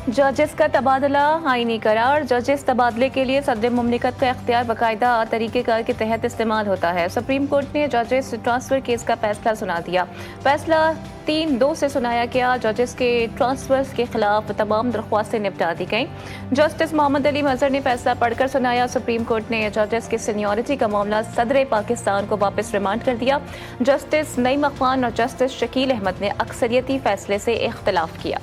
जजेस का तबादला आईनी करार। जजेस तबादले के लिए सदर मुमलिकत का इख्तियार बाकायदा तरीक़ेकार के तहत इस्तेमाल होता है। सुप्रीम कोर्ट ने जजेस ट्रांसफ़र केस का फैसला सुना दिया। फैसला 3-2 से सुनाया गया। जजेस के ट्रांसफर्स के खिलाफ तमाम दरख्वास्तें निपटा दी गईं। जस्टिस मोहम्मद अली मजहर ने फैसला पढ़कर सुनाया। सुप्रीम कोर्ट ने जजेस की सीनियरिटी का मामला सदर पाकिस्तान को वापस रिमांड कर दिया। जस्टिस नईम अख्वान और जस्टिस शकील अहमद ने अक्सरियती फैसले से इख्तलाफ किया।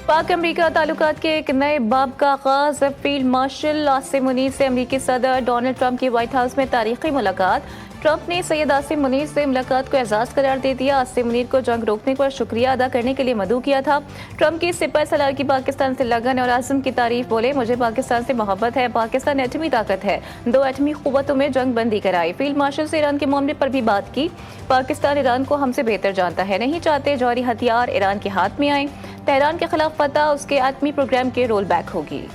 पाक अमरीका ताल्लुकात के एक नए बाब का आगाज। फील्ड मार्शल आसिम मुनीर से अमरीकी सदर डोनाल्ड ट्रंप की व्हाइट हाउस में तारीखी मुलाकात। ट्रंप ने सैयद आसिम मुनीर से मुलाकात को एजाज करार दे दिया। आसिम मुनीर को जंग रोकने पर शुक्रिया अदा करने के लिए मदऊ किया था। ट्रंप की सिपह सलार की पाकिस्तान से लगन और आज़म की तारीफ। बोले, मुझे पाकिस्तान से मोहब्बत है। पाकिस्तान एटमी ताकत है। 2 एटमी कुव्वतों में जंग बंदी कराई। फील्ड मार्शल से ईरान के मामले पर भी बात की। पाकिस्तान ईरान को हमसे बेहतर जानता है, नहीं चाहते जौहरी हथियार ईरान के हाथ में आए। तेहरान के खिलाफ फतह उसके एटमी प्रोग्राम के रोल बैक होगी।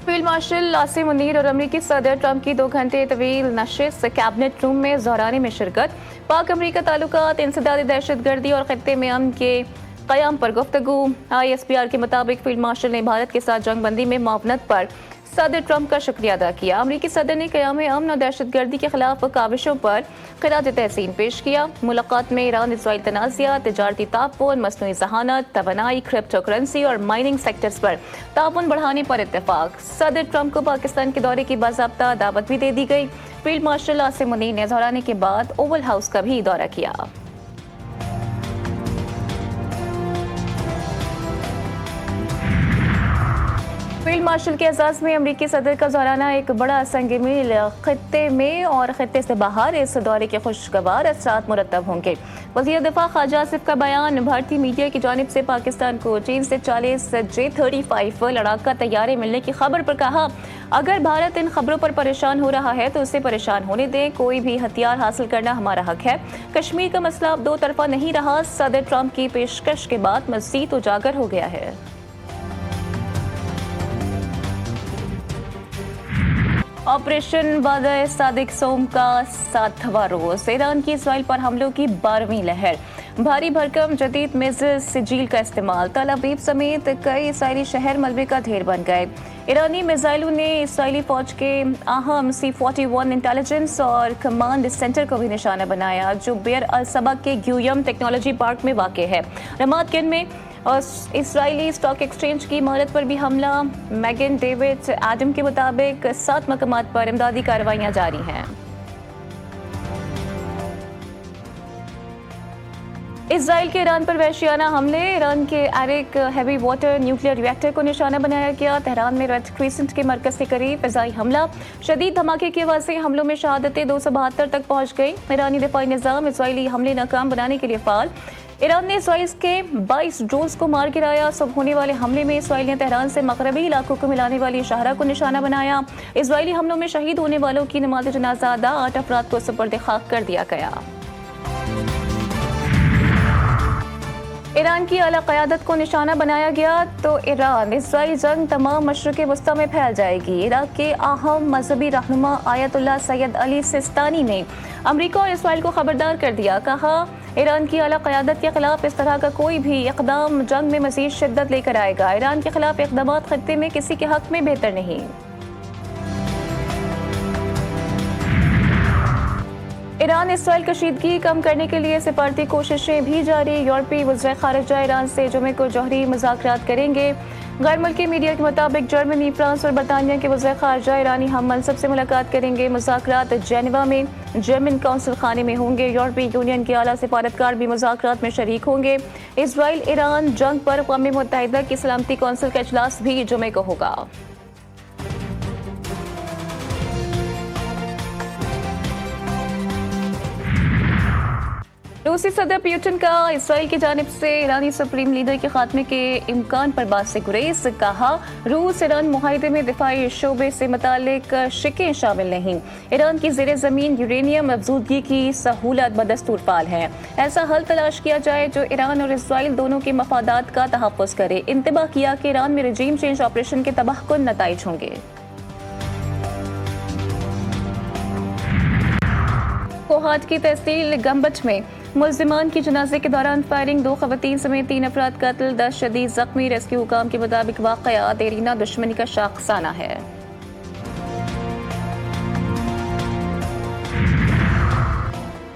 फील्ड मार्शल आसिम मुनीर और अमरीकी सदर ट्रंप की 2 घंटे तवील नशिस्त कैबिनेट रूम में ज़हरानी में शिरकत। पाक अमरीका ताल्लुकात, इंसदादी दहशतगर्दी और खत्ते में अमन के क़याम पर गुफ्तगू। ISPR के मुताबिक फील्ड मार्शल ने भारत के साथ जंग बंदी में मुआवनत पर सदर ट्रंप का शुक्रिया अदा किया। अमरीकी सदर ने क़याम अमन और दहशतगर्दी के खिलाफ काविशों पर खिराज तहसीन पेश किया। मुलाकात में ईरान इसराइल तनाज़ा, तिजारती ताउन, मसनूई ज़हानत, तवानाई, क्रिप्टो करेंसी और माइनिंग सेक्टर्स पर ताउन बढ़ाने पर इत्तेफाक। सदर ट्रंप को पाकिस्तान के दौरे की बाज़ाब्ता दावत भी दे दी गई। फील्ड मार्शल आसिम मुनीर ने ज़हराने के बाद ओवल हाउस का भी दौरा किया। फील्ड मार्शल के एजाज में अमरीकी सदर का ज़हराना एक बड़ा संग मील खत्ते में और खत्ते से बाहर। इस दौरे के खुशगवार असरात मुरतब होंगे। वज़ीर दिफा ख्वाजा आसिफ का बयान। भारतीय मीडिया की जानिब से पाकिस्तान को चीन से 40 J-35 लड़ाका तैयारे मिलने की खबर पर कहा, अगर भारत इन खबरों पर परेशान हो रहा है तो उसे परेशान होने दें। कोई भी हथियार हासिल करना हमारा हक है। कश्मीर का मसला अब 2 तरफा नहीं रहा। सदर ट्रंप की पेशकश के बाद मज़ीद उजागर हो गया है। ऑपरेशन वादा सादिक सोम का 7वां रोज। ईरान की इसराइल पर हमलों की 12वीं लहर। भारी भरकम जदीद मिज़ाइल सिजील का इस्तेमाल। तल अवीव समेत कई इसराइली शहर मलबे का ढेर बन गए। ईरानी मिसाइलों ने इसराइली फौज के अहम C-41 इंटेलिजेंस और कमांड सेंटर को भी निशाना बनाया, जो बेर अल सबा के ग्यूयम टेक्नोलॉजी पार्क में वाक़ है। रमात गन में और इसराइली स्टॉक एक्सचेंज की इमारत पर भी हमला। मैगन डेविड एडम के मुताबिक 7 मकामात पर इमदादी कार्रवाइयाँ जारी हैं। इसराइल के ईरान पर वहशियाना हमले। ईरान के Arak heavy water nuclear reactor को निशाना बनाया गया। तेहरान में रेड क्रिसेंट के मरकज के करीब फ़िज़ाई हमला। शदीद धमाके की वजह से हमलों में शहादतें 272 तक पहुँच गई। ईरानी दिफाई निज़ाम इसराइली हमले नाकाम बनाने के लिए फ़ाल। ईरान ने इसराइल के 22 ड्रोन्स को मार गिराया। सुबह होने वाले हमले में इसराइल ने तेहरान से मगरबी इलाकों को मिलाने वाली शाहरा को निशाना बनाया। इसराइली हमलों में शहीद होने वालों की नमाज जनाजा अदा। 8 अफराद को सुपर्द खाक कर दिया गया। ईरान की आला क़यादत को निशाना बनाया गया तो ईरान इसराइल जंग तमाम मशरिक़ वस्ता में फैल जाएगी। इराक़ के अहम मजहबी रहनुमा आयतुल्लाह सैयद अली सिस्तानी ने अमरीका और इसराइल को खबरदार कर दिया। कहा, ईरान की आला क़यादत के खिलाफ इस तरह का कोई भी इक़दाम जंग में मज़ीद शिद्दत लेकर आएगा। ईरान के खिलाफ इक़दाम खत्ते में किसी के हक़ में बेहतर नहीं। ईरान इसराइल कशीदगी कम करने के लिए सिफारती कोशिशें भी जारी। यूरोपीय वज़ीर ख़ारिजा ईरान से जुमे को जौहरी मुज़ाकरात करेंगे। गैर मुल्की मीडिया के मुताबिक जर्मनी, फ्रांस और बरतानिया के वज़ीर ख़ारिजा ईरानी हम मनसब से मुलाकात करेंगे। मुज़ाकरात जेनेवा में जर्मन कौंसल खाने में होंगे। यूरोपीय यूनियन के आला सिफारतकार भी मुज़ाकरात में शरीक होंगे। इसराइल ईरान जंग पर अक़वाम मुत्तहिदा की सलामती कौंसिल का इजलास भी जुमे को होगा। रूसी सदर पुतिन का इसराइल की जानिब से ईरानी सुप्रीम लीडर के खात्मे के इम्कान पर बात से गुरेज। कहा, रूस ईरान मुआहदे में दिफाई शोबे से मुतालिक शिकें शामिल नहीं। ईरान की ज़ेरे ज़मीन यूरेनियम अफजूदगी की सहूलत बदस्तूर फाल है। ऐसा हल तलाश किया जाए जो ईरान और इसराइल दोनों के मफादात का तहफ़्फ़ुज़ करे। इंतबाह किया कि ईरान में रजीम चेंज ऑपरेशन के तबाहकुन नताइज होंगे। कोहाट की तहसील गंबच में मुल्जिमान की जनाजे के दौरान फायरिंग, 2 खवातीन समेत 3 अफराद कत्ल, 10 शदीद जख्मी। रेस्क्यू हुकाम के मुताबिक वाकया देरीना दुश्मनी का शाखसाना है।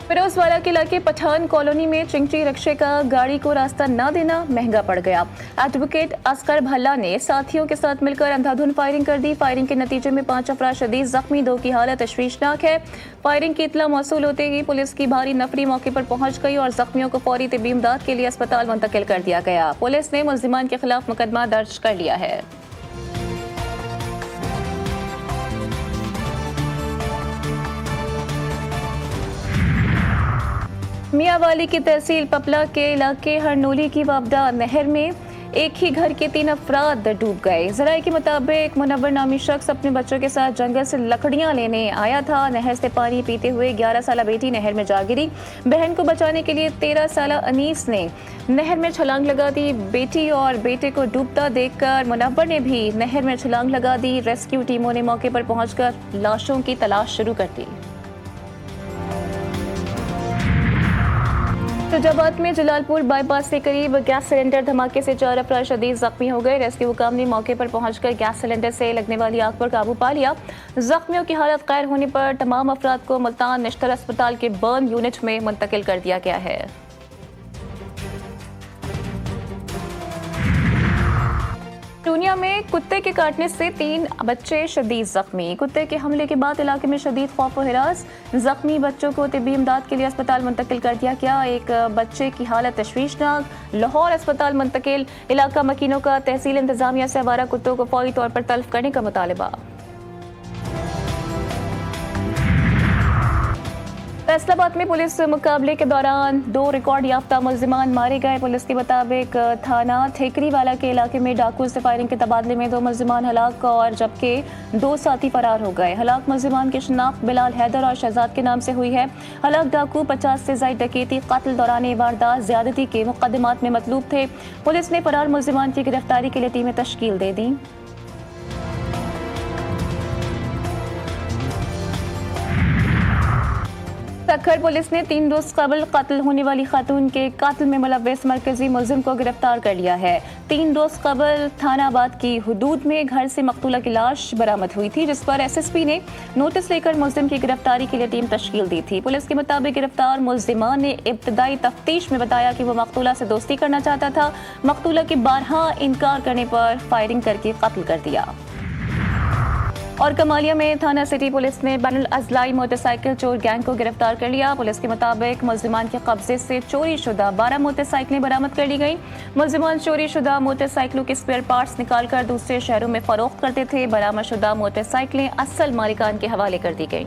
फिरोजवाला के इलाके पठान कॉलोनी में चिंगटी रिक्शे का गाड़ी को रास्ता न देना महंगा पड़ गया। एडवोकेट असगर भल्ला ने साथियों के साथ मिलकर अंधाधुंध फायरिंग कर दी। फायरिंग के नतीजे में 5 अफराद शदीद जख्मी, 2 की हालत तशवीशनाक है। फायरिंग की इत्तला मौसूल होते ही पुलिस की भारी नफरी मौके पर पहुंच गई और जख्मियों को फौरी तिब्बी इमदाद के लिए अस्पताल मुंतकिल कर दिया गया। पुलिस ने मुल्जिमान के खिलाफ मुकदमा दर्ज कर लिया है। मियावाली की तहसील पपला के इलाके हरनोली की वाबदा नहर में एक ही घर के 3 अफराद डूब गए। जराये के मुताबिक मुनव्वर नामी शख्स अपने बच्चों के साथ जंगल से लकड़ियां लेने आया था। नहर से पानी पीते हुए 11 साला बेटी नहर में जा गिरी। बहन को बचाने के लिए 13 साला अनीस ने नहर में छलांग लगा दी। बेटी और बेटे को डूबता देखकर मुनव्वर ने भी नहर में छलांग लगा दी। रेस्क्यू टीमों ने मौके पर पहुंचकर लाशों की तलाश शुरू कर दी। फिरोजाबाद में जलालपुर बाईपास के करीब गैस सिलेंडर धमाके से 4 अफराद शदीद जख्मी हो गए। रेस्क्यू हुकाम ने मौके पर पहुंचकर गैस सिलेंडर से लगने वाली आग पर काबू पा लिया। जख्मियों की हालत गैर होने पर तमाम अफराद को मुल्तान निश्तर अस्पताल के बर्न यूनिट में मुंतकिल कर दिया गया है। दुनिया में कुत्ते के काटने से 3 बच्चे शदीद जख्मी। कुत्ते के हमले के बाद इलाके में शदीद खौफ व हिरास। जख्मी बच्चों को तिब्बी इमदाद के लिए अस्पताल मुंतकिल कर दिया गया। एक बच्चे की हालत तशवीशनाक, लाहौर अस्पताल मुंतकिल। इलाका मकीनों का तहसील इंतजामिया से आवारा कुत्तों को फौरी तौर पर तल्फ करने का मुतालबा। फैसलाबाद में पुलिस मुकाबले के दौरान 2 रिकॉर्ड याफ्ता मुल्जिमान मारे गए। पुलिस के मुताबिक थाना ठेकरीवाला के इलाके में डाकू से फायरिंग के तबादले में 2 मुल्जिमान हलाक और जबकि 2 साथी फरार हो गए। हलाक मुल्जिमान की शिनाख्त बिलाल हैदर और शहजाद के नाम से हुई है। हलाक डाकू 50 से ज्यादा डकैती, कत्ल, दौरान वारदात, ज्यादती के मुकदमात में मतलूब थे। पुलिस ने फरार मुल्जिमान की गिरफ्तारी के लिए टीमें तश्कील दे दी। सक्खर पुलिस ने 3 रोज कबल कत्ल होने वाली खातून के कातिल में मुलव्वस मरकजी मुल्जिम को गिरफ्तार कर लिया है। 3 रोज कबल थानाबाद की हुदूद में घर से मकतूला की लाश बरामद हुई थी, जिस पर SSP ने नोटिस लेकर मुल्जिम की गिरफ्तारी के लिए टीम तश्कील दी थी। पुलिस के मुताबिक गिरफ्तार मुल्जिमान ने इब्तदाई तफ्तीश में बताया कि वो मकतूला से दोस्ती करना चाहता था। मकतूला के बारहा इनकार करने पर फायरिंग करके कत्ल कर दिया। और कमालिया में थाना सिटी पुलिस ने बैनुल अजलाई मोटरसाइकिल चोर गैंग को गिरफ्तार कर लिया। पुलिस के मुताबिक मुल्जिमान के कब्जे से चोरी शुदा 12 मोटरसाइकिलें बरामद कर ली गई। मुल्जिमान चोरी शुदा मोटरसाइकिलों के स्पेयर पार्ट्स निकालकर दूसरे शहरों में फरोख्त करते थे। बरामद शुदा मोटरसाइकिलें असल मालिकान के हवाले कर दी गई।